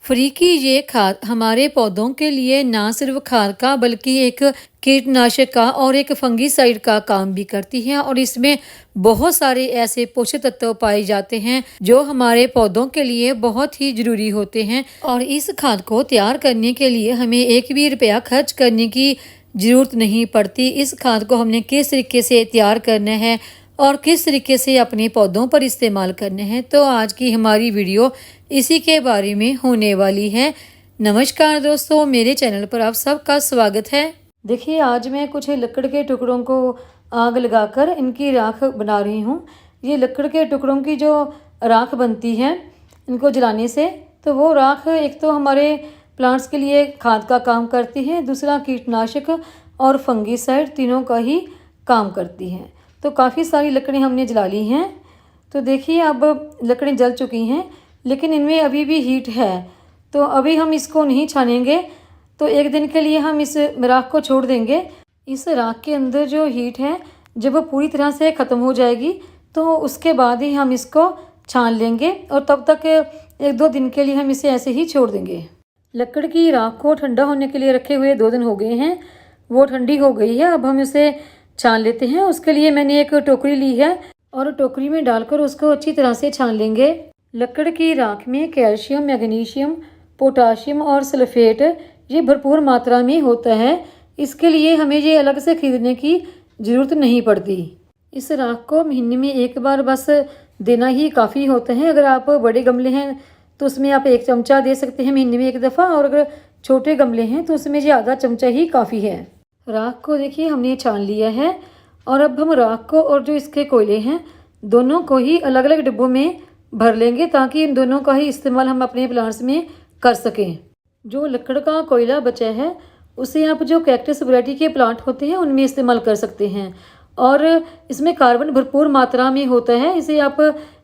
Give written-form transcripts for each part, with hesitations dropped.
Free की ये खाद हमारे पौधों के लिए ना सिर्फ खाद का बल्कि एक कीटनाशक का और एक फंगीसाइड का काम भी करती है और इसमें बहुत सारे ऐसे पोषक तत्व पाए जाते हैं जो हमारे पौधों के लिए बहुत ही जरूरी होते हैं। और इस खाद को तैयार करने के लिए हमें एक भी रुपया खर्च करने की जरूरत नहीं पड़ती। इस खाद को हमने किस तरीके से तैयार करना है और किस तरीके से अपने पौधों पर इस्तेमाल करने हैं, तो आज की हमारी वीडियो इसी के बारे में होने वाली है। नमस्कार दोस्तों, मेरे चैनल पर आप सबका स्वागत है। देखिए, आज मैं कुछ लकड़ के टुकड़ों को आग लगाकर इनकी राख बना रही हूँ। ये लकड़ के टुकड़ों की जो राख बनती है इनको जलाने से, तो वो राख एक तो हमारे प्लांट्स के लिए खाद का काम करती है, दूसरा कीटनाशक और फंगीसाइड तीनों का ही काम करती है। तो काफ़ी सारी लकड़ें हमने जला ली हैं। तो देखिए, अब लकड़ें जल चुकी हैं लेकिन इनमें अभी भी हीट है, तो अभी हम इसको नहीं छानेंगे। तो एक दिन के लिए हम इस राख को छोड़ देंगे। इस राख के अंदर जो हीट है जब वो पूरी तरह से ख़त्म हो जाएगी तो उसके बाद ही हम इसको छान लेंगे और तब तक 1-2 दिन के लिए हम इसे ऐसे ही छोड़ देंगे। लकड़ की राख को ठंडा होने के लिए रखे हुए 2 दिन हो गए हैं, वो ठंडी हो गई है। अब हम इसे छान लेते हैं। उसके लिए मैंने एक टोकरी ली है और टोकरी में डालकर उसको अच्छी तरह से छान लेंगे। लकड़ की राख में कैल्शियम, मैग्नीशियम, पोटाशियम और सल्फेट ये भरपूर मात्रा में होता है। इसके लिए हमें ये अलग से खरीदने की ज़रूरत नहीं पड़ती। इस राख को महीने में एक बार बस देना ही काफ़ी होता है। अगर आप बड़े गमले हैं तो उसमें आप 1 चमचा दे सकते हैं महीने में 1 दफ़ा, और अगर छोटे गमले हैं तो उसमें ये आधा चमचा ही काफ़ी है। राख को देखिए हमने छान लिया है और अब हम राख को और जो इसके कोयले हैं दोनों को ही अलग अलग डिब्बों में भर लेंगे ताकि इन दोनों का ही इस्तेमाल हम अपने प्लांट्स में कर सकें। जो लकड़ का कोयला बचा है उसे आप जो कैक्टस वैरायटी के प्लांट होते हैं उनमें इस्तेमाल कर सकते हैं और इसमें कार्बन भरपूर मात्रा में होता है। इसे आप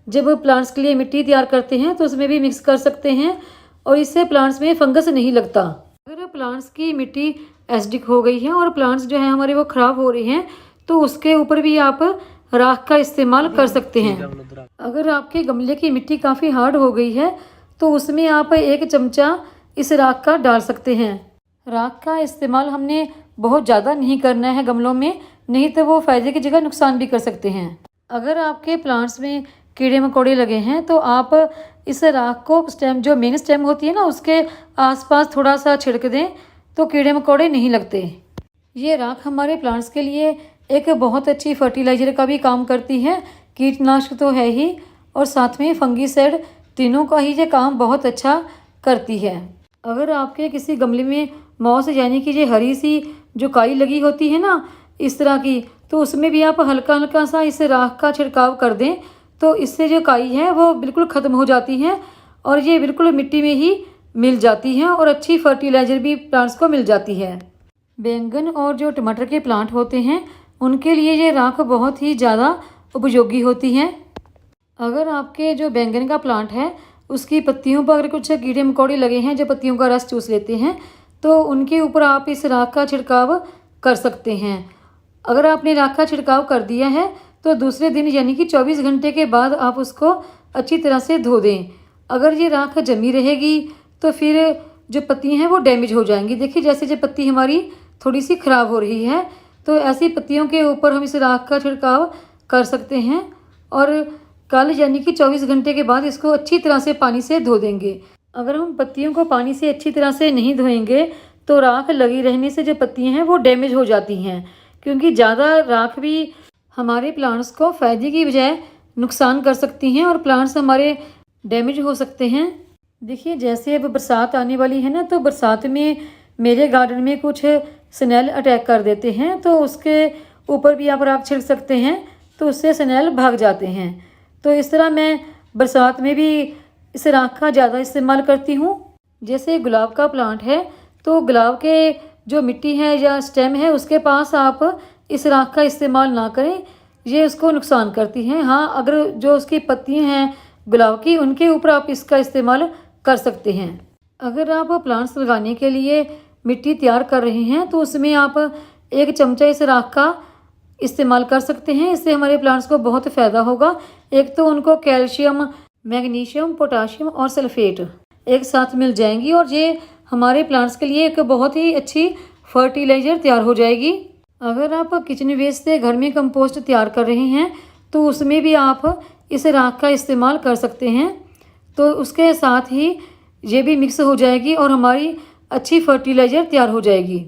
जब प्लांट्स के लिए मिट्टी तैयार करते हैं तो उसमें भी मिक्स कर सकते हैं और इससे प्लांट्स में फंगस नहीं लगता। अगर प्लांट्स की मिट्टी एसिडिक हो गई है और प्लांट्स जो है हमारे वो ख़राब हो रहे हैं तो उसके ऊपर भी आप राख का इस्तेमाल कर सकते हैं। अगर आपके गमले की मिट्टी काफ़ी हार्ड हो गई है तो उसमें आप 1 चमचा इस राख का डाल सकते हैं। राख का इस्तेमाल हमने बहुत ज़्यादा नहीं करना है गमलों में, नहीं तो वो फ़ायदे की जगह नुकसान भी कर सकते हैं। अगर आपके प्लांट्स में कीड़े मकोड़े लगे हैं तो आप इस राख को स्टेम, जो मेन स्टेम होती है ना, उसके आसपास थोड़ा सा छिड़क दें तो कीड़े मकोड़े नहीं लगते। ये राख हमारे प्लांट्स के लिए एक बहुत अच्छी फर्टिलाइज़र का भी काम करती है। कीटनाशक तो है ही और साथ में फंगीसाइड, तीनों का ही ये काम बहुत अच्छा करती है। अगर आपके किसी गमले में मॉस यानी कि ये हरी सी जो काई लगी होती है ना इस तरह की, तो उसमें भी आप हल्का हल्का सा इस राख का छिड़काव कर दें तो इससे जो काई है वो बिल्कुल ख़त्म हो जाती है और ये बिल्कुल मिट्टी में ही मिल जाती है और अच्छी फर्टिलाइज़र भी प्लांट्स को मिल जाती है। बैंगन और जो टमाटर के प्लांट होते हैं उनके लिए ये राख बहुत ही ज़्यादा उपयोगी होती है। अगर आपके जो बैंगन का प्लांट है उसकी पत्तियों पर अगर कुछ कीड़े मकोड़े लगे हैं जो पत्तियों का रस चूस लेते हैं तो उनके ऊपर आप इस राख का छिड़काव कर सकते हैं। अगर आपने राख का छिड़काव कर दिया है तो दूसरे दिन यानी कि 24 घंटे के बाद आप उसको अच्छी तरह से धो दें। अगर ये राख जमी रहेगी तो फिर जो पत्तियाँ हैं वो डैमेज हो जाएंगी। देखिए, जैसे जो पत्ती हमारी थोड़ी सी ख़राब हो रही है तो ऐसी पत्तियों के ऊपर हम इस राख का छिड़काव कर सकते हैं और कल यानी कि 24 घंटे के बाद इसको अच्छी तरह से पानी से धो देंगे। अगर हम पत्तियों को पानी से अच्छी तरह से नहीं धोएंगे तो राख लगी रहने से जो पत्तियाँ हैं वो डैमेज हो जाती हैं, क्योंकि ज़्यादा राख भी हमारे प्लांट्स को फ़ायदे की बजाय नुकसान कर सकती हैं और प्लांट्स हमारे डैमेज हो सकते हैं। देखिए, जैसे अब बरसात आने वाली है ना, तो बरसात में मेरे गार्डन में कुछ स्नेल अटैक कर देते हैं, तो उसके ऊपर भी आप राख छिड़क सकते हैं तो उससे स्नेल भाग जाते हैं। तो इस तरह मैं बरसात में भी इस राख का ज़्यादा इस्तेमाल करती हूँ। जैसे गुलाब का प्लांट है तो गुलाब के जो मिट्टी है या स्टेम है उसके पास आप इस राख का इस्तेमाल ना करें, ये उसको नुकसान करती हैं। हाँ, अगर जो उसकी पत्तियाँ हैं गुलाब की उनके ऊपर आप इसका इस्तेमाल कर सकते हैं। अगर आप प्लांट्स लगाने के लिए मिट्टी तैयार कर रहे हैं तो उसमें आप 1 चमचा इस राख का इस्तेमाल कर सकते हैं। इससे हमारे प्लांट्स को बहुत फ़ायदा होगा। एक तो उनको कैल्शियम, मैग्नीशियम, पोटाशियम और सल्फेट एक साथ मिल जाएंगी और ये हमारे प्लांट्स के लिए एक बहुत ही अच्छी फर्टिलाइज़र तैयार हो जाएगी। अगर आप किचन वेस्ट से घर में कंपोस्ट तैयार कर रहे हैं तो उसमें भी आप इस राख का इस्तेमाल कर सकते हैं। तो उसके साथ ही ये भी मिक्स हो जाएगी और हमारी अच्छी फर्टिलाइज़र तैयार हो जाएगी।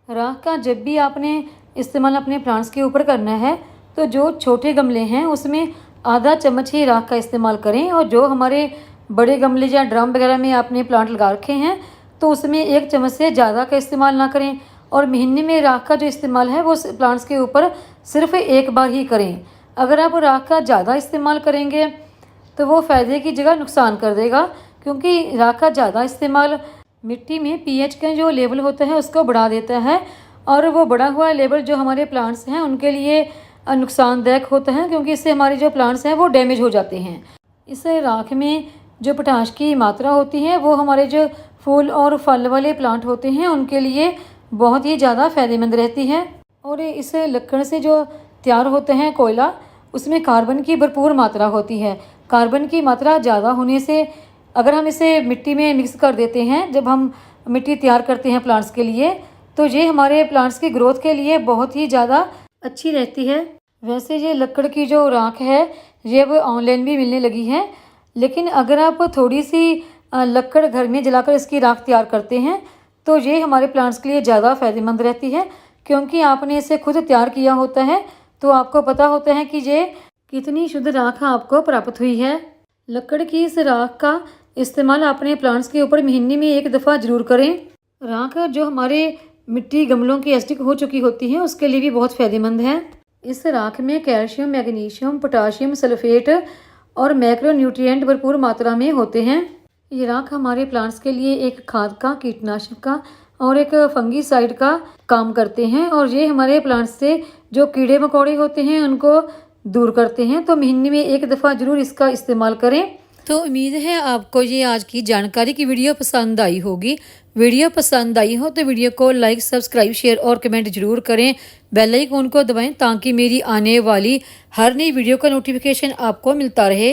राख का जब भी आपने इस्तेमाल अपने प्लांट्स के ऊपर करना है तो जो छोटे गमले हैं उसमें आधा चम्मच ही राख का इस्तेमाल करें, और जो हमारे बड़े गमले या ड्रम वगैरह में आपने प्लांट लगा रखे हैं तो उसमें 1 चम्मच से ज़्यादा का इस्तेमाल ना करें। और महीने में राख का जो इस्तेमाल है वो प्लांट्स के ऊपर सिर्फ एक बार ही करें। अगर आप राख का ज़्यादा इस्तेमाल करेंगे तो वो फ़ायदे की जगह नुकसान कर देगा, क्योंकि राख का ज़्यादा इस्तेमाल मिट्टी में पीएच का जो लेवल होता है उसको बढ़ा देता है, और वो बढ़ा हुआ लेवल जो हमारे प्लांट्स हैं उनके लिए नुकसानदायक होता है, क्योंकि इससे हमारे जो प्लांट्स हैं वो डैमेज हो जाते हैं। इस राख में जो पोटाश की मात्रा होती है वो हमारे जो फूल और फल वाले प्लांट होते हैं उनके लिए बहुत ही ज़्यादा फ़ायदेमंद रहती है। और इस लकड़ से जो तैयार होते हैं कोयला, उसमें कार्बन की भरपूर मात्रा होती है। कार्बन की मात्रा ज़्यादा होने से अगर हम इसे मिट्टी में मिक्स कर देते हैं, जब हम मिट्टी तैयार करते हैं प्लांट्स के लिए, तो ये हमारे प्लांट्स की ग्रोथ के लिए बहुत ही ज़्यादा अच्छी रहती है। वैसे ये लकड़ की जो राख है ये अब ऑनलाइन भी मिलने लगी है, लेकिन अगर आप थोड़ी सी लकड़ घर में जलाकर इसकी राख तैयार करते हैं तो ये हमारे प्लांट्स के लिए ज़्यादा फ़ायदेमंद रहती है, क्योंकि आपने इसे खुद तैयार किया होता है तो आपको पता होता है कि ये कितनी शुद्ध राख आपको प्राप्त हुई है। लकड़ की इस राख का इस्तेमाल अपने प्लांट्स के ऊपर महीने में 1 दफ़ा ज़रूर करें। राख जो हमारे मिट्टी गमलों की एसिडिक हो चुकी होती है उसके लिए भी बहुत फ़ायदेमंद है। इस राख में कैल्शियम, मैग्नीशियम, पोटाशियम, सल्फेट और मैक्रोन्यूट्रिएंट भरपूर मात्रा में होते हैं। ये राख हमारे प्लांट्स के लिए एक खाद का, कीटनाशक का और एक फंगीसाइड का काम करते हैं, और ये हमारे प्लांट्स से जो कीड़े मकोड़े होते हैं उनको दूर करते हैं। तो महीने में 1 दफ़ा ज़रूर इसका इस्तेमाल करें। तो उम्मीद है आपको ये आज की जानकारी की वीडियो पसंद आई होगी। वीडियो पसंद आई हो तो वीडियो को लाइक, सब्सक्राइब, शेयर और कमेंट जरूर करें। बेल आइकन को दबाएं ताकि मेरी आने वाली हर नई वीडियो का नोटिफिकेशन आपको मिलता रहे।